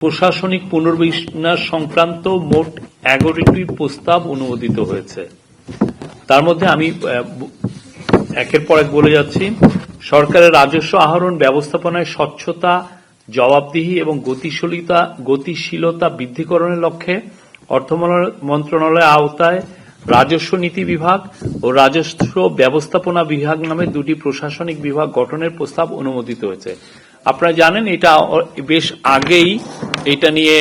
প্রশাসনিক পুনর্বিন্যাস সংক্রান্ত মোট 11টি প্রস্তাব অনুমোদিত হয়েছে। তার মধ্যে আমি একের পর এক বলে যাচ্ছি। সরকারের রাজস্ব আহরণ ব্যবস্থাপনায় স্বচ্ছতা, জবাবদিহি এবং গতিশীলতা বৃদ্ধিকরণের লক্ষ্যে অর্থ মন্ত্রণালয়ের আওতায় রাজস্ব নীতি বিভাগ ও রাজস্ব ব্যবস্থাপনা বিভাগ নামে দুটি প্রশাসনিক বিভাগ গঠনের প্রস্তাব অনুমোদিত হয়েছে। আপনারা জানেন এটা বেশ আগেই এটা নিয়ে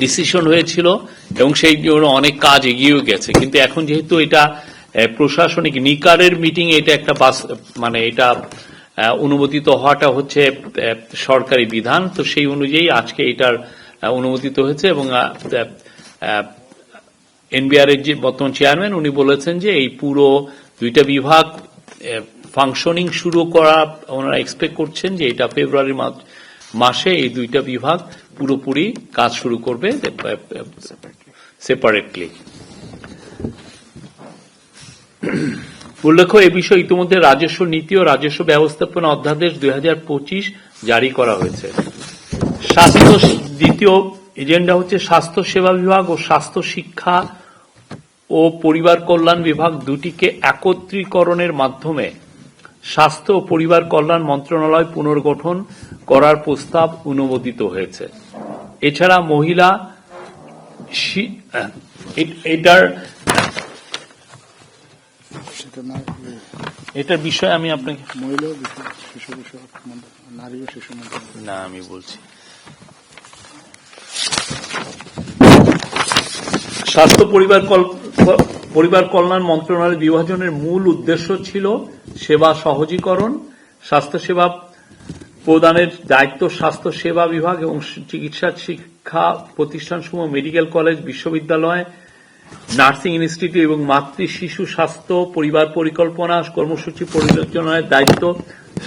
ডিসিশন হয়েছিল এবং সেই জন্য অনেক কাজ এগিয়েও গেছে, কিন্তু এখন যেহেতু এটা প্রশাসনিক নিকারের মিটিং, এটা একটা এটা অনুমোদিত হওয়াটা হচ্ছে সরকারি বিধান, তো সেই অনুযায়ী আজকে এটার অনুমোদিত হয়েছে। এবং এনবিআর এর যে বর্তমান চেয়ারম্যান উনি বলেছেন যে এই পুরো দুইটা বিভাগ ফাংশনিং শুরু করা ওনারা এক্সপেক্ট করছেন যে এটা ফেব্রুয়ারি মাসে এই দুইটা বিভাগ পুরোপুরি কাজ শুরু করবে সেপারেটলি। উল্লেখ্য, এ বিষয়ে ইতিমধ্যে রাজস্ব নীতি ও রাজস্ব ব্যবস্থাপনা অধ্যাদেশ 2025 জারি করা হয়েছে। দ্বিতীয় এজেন্ডা হচ্ছে স্বাস্থ্য সেবা বিভাগ ও স্বাস্থ্য শিক্ষা ও পরিবার কল্যাণ বিভাগ দুটিকে একত্রীকরণের মাধ্যমে স্বাস্থ্য ও পরিবার কল্যাণ মন্ত্রণালয় পুনর্গঠন করার প্রস্তাব অনুমোদিত হয়েছে। এছাড়া মহিলা এটার বিষয়ে আমি আপনাকে না আমি বলছি। স্বাস্থ্য পরিবার কল্যাণ মন্ত্রণালয়ের বিভাজনের মূল উদ্দেশ্য ছিল সেবা সহজীকরণ, স্বাস্থ্যসেবা প্রদানের দায়িত্ব স্বাস্থ্য সেবা বিভাগ এবং চিকিৎসা শিক্ষা প্রতিষ্ঠানসমূহ, মেডিকেল কলেজ, বিশ্ববিদ্যালয়, নার্সিং ইনস্টিটিউট এবং মাতৃ শিশু স্বাস্থ্য পরিবার পরিকল্পনা কর্মসূচি পরিচালনার দায়িত্ব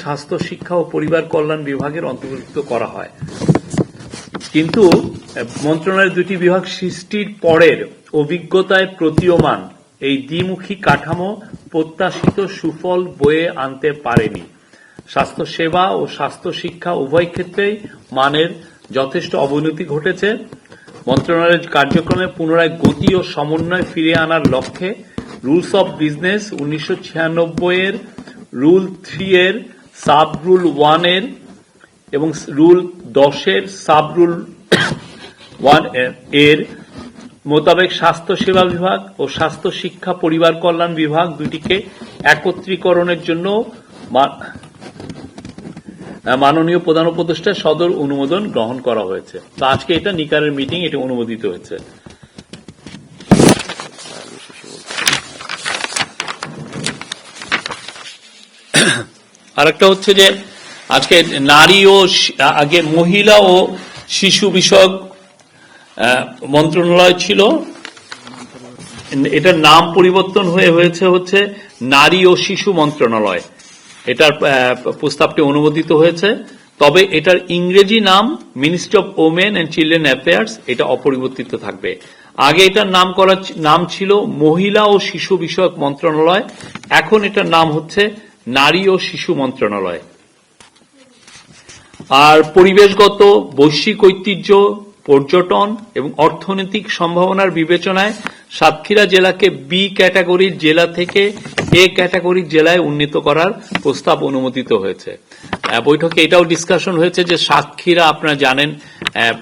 স্বাস্থ্য শিক্ষা ও পরিবার কল্যাণ বিভাগের অন্তর্ভুক্ত করা হয়। কিন্তু মন্ত্রণালয়ের দুটি বিভাগ সৃষ্টির পরের অভিজ্ঞতায় প্রতীয়মান এই দ্বিমুখী কাঠামো প্রত্যাশিত সুফল বয়ে আনতে পারেনি। স্বাস্থ্য সেবা ও স্বাস্থ্য শিক্ষা উভয় ক্ষেত্রেই মানের যথেষ্ট অবনতি ঘটেছে। মন্ত্রণালয়ের কার্যক্রমে পুনরায় গতি ও সমন্বয় ফিরিয়ে আনার লক্ষ্যে রুলস অব বিজনেস 1996 এর রুল 3 এর সাব রুল 1 এর এবং রুল 10 এর সাব রুল 1 এর মোতাবেক স্বাস্থ্য সেবা বিভাগ ও স্বাস্থ্য শিক্ষা পরিবার কল্যাণ বিভাগ দুটিকে একত্রীকরণের জন্য মাননীয় প্রধান উপদেষ্টার সদর অনুমোদন গ্রহণ করা হয়েছে। তো আজকে এটা নিকারের মিটিং, এটা অনুমোদিত হয়েছে। আরেকটা হচ্ছে যে আজকে নারী ও আগে মহিলা ও শিশু বিষয়ক মন্ত্রণালয় ছিল, এটার নাম পরিবর্তন হচ্ছে নারী ও শিশু মন্ত্রণালয়। এটার প্রস্তাবটি অনুমোদিত হয়েছে, তবে এটার ইংরেজি নাম ministry of women and children affairs, এটা অপরিবর্তিত থাকবে। আগে এটার নাম ছিল মহিলা ও শিশু বিষয়ক মন্ত্রণালয়, এখন এটার নাম হচ্ছে নারী ও শিশু মন্ত্রণালয়। আর পরিবেশগত, বৈশ্বিক ঐতিহ্য, পর্যটন এবং অর্থনৈতিক সম্ভাবনার বিবেচনায় সাতক্ষীরা জেলাকে বি ক্যাটাগরির জেলা থেকে এ ক্যাটাগরির জেলায় উন্নীত করার প্রস্তাব অনুমোদিত হয়েছে। বৈঠকে এটাও ডিসকাশন হয়েছে যে সাতক্ষীরা, আপনারা জানেন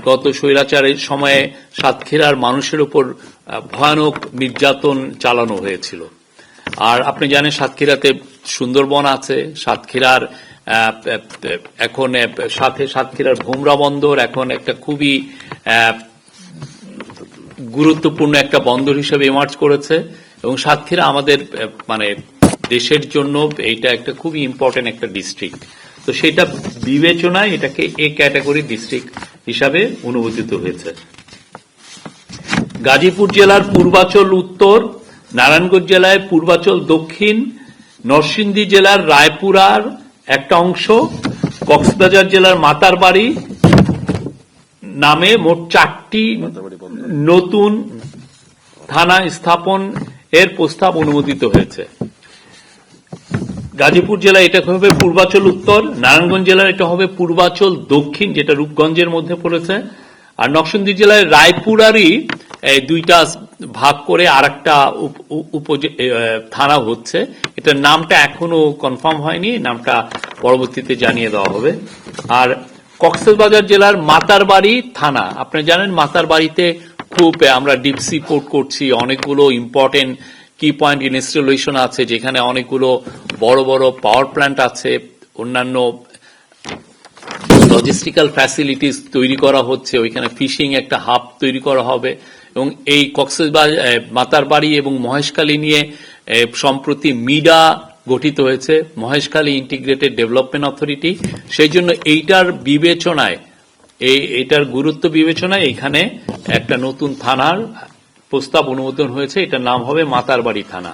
গত স্বৈরাচারের সময়ে সাতক্ষীরার মানুষের উপর ভয়ানক নির্যাতন চালানো হয়েছিল। আর আপনি জানেন সাতক্ষীরাতে সুন্দরবন আছে, সাতক্ষীরার এখন সাতক্ষীরার ভোমরা বন্দর এখন একটা খুবই গুরুত্বপূর্ণ একটা বন্দর হিসেবে ইমার্জ করেছে এবং সাতক্ষীরা আমাদের দেশের জন্য এইটা একটা খুবই ইম্পর্টেন্ট একটা ডিস্ট্রিক্ট। তো সেটা বিবেচনায় এটাকে এ ক্যাটাগরি ডিস্ট্রিক্ট হিসাবে অনুমোদিত হয়েছে। গাজীপুর জেলার পূর্বাচল উত্তর, নারায়ণগঞ্জ জেলায় পূর্বাচল দক্ষিণ, নরসিংদী জেলার রায়পুরার একটা অংশ, কক্সবাজার জেলার মাতারবাড়ি নামে মোট 4টি নতুন থানা স্থাপন এর প্রস্তাব অনুমোদিত হয়েছে। গাজীপুর জেলা এটা হবে পূর্বাচল উত্তর, নারায়ণগঞ্জ জেলার এটা হবে পূর্বাচল দক্ষিণ, যেটা রূপগঞ্জের মধ্যে পড়েছে। আর নরসিংদী জেলায় রায়পুরারই দুইটা ভাগ করে আরেকটা থানা হচ্ছে। এটার নামটা এখনো কনফার্ম হয়নি, নামটা পরবর্তীতে জানিয়ে দেওয়া হবে। আর কক্সবাজার জেলার মাতারবাড়ি থানা, আপনি জানেন মাতারবাড়িতে খুব আমরা ডিপ সি পোর্ট করছি, অনেকগুলো ইম্পর্টেন্ট কি পয়েন্ট ইনস্টলেশন আছে, যেখানে অনেকগুলো বড় বড় পাওয়ার প্ল্যান্ট আছে, অন্যান্য লজিস্টিক্যাল ফ্যাসিলিটিস তৈরি করা হচ্ছে, ওইখানে ফিশিং একটা হাব তৈরি করা হবে। এবং এই কক্সবাজার, মাতারবাড়ি এবং মহেশখালী নিয়ে সম্প্রতি মিডা গঠিত হয়েছে, মহেশখালী ইন্টিগ্রেটেড ডেভেলপমেন্ট অথরিটি। সেই জন্য এইটার বিবেচনায়, এইটার গুরুত্ব বিবেচনায় এখানে একটা নতুন থানার প্রস্তাব অনুমোদন হয়েছে, এটার নাম হবে মাতারবাড়ি থানা।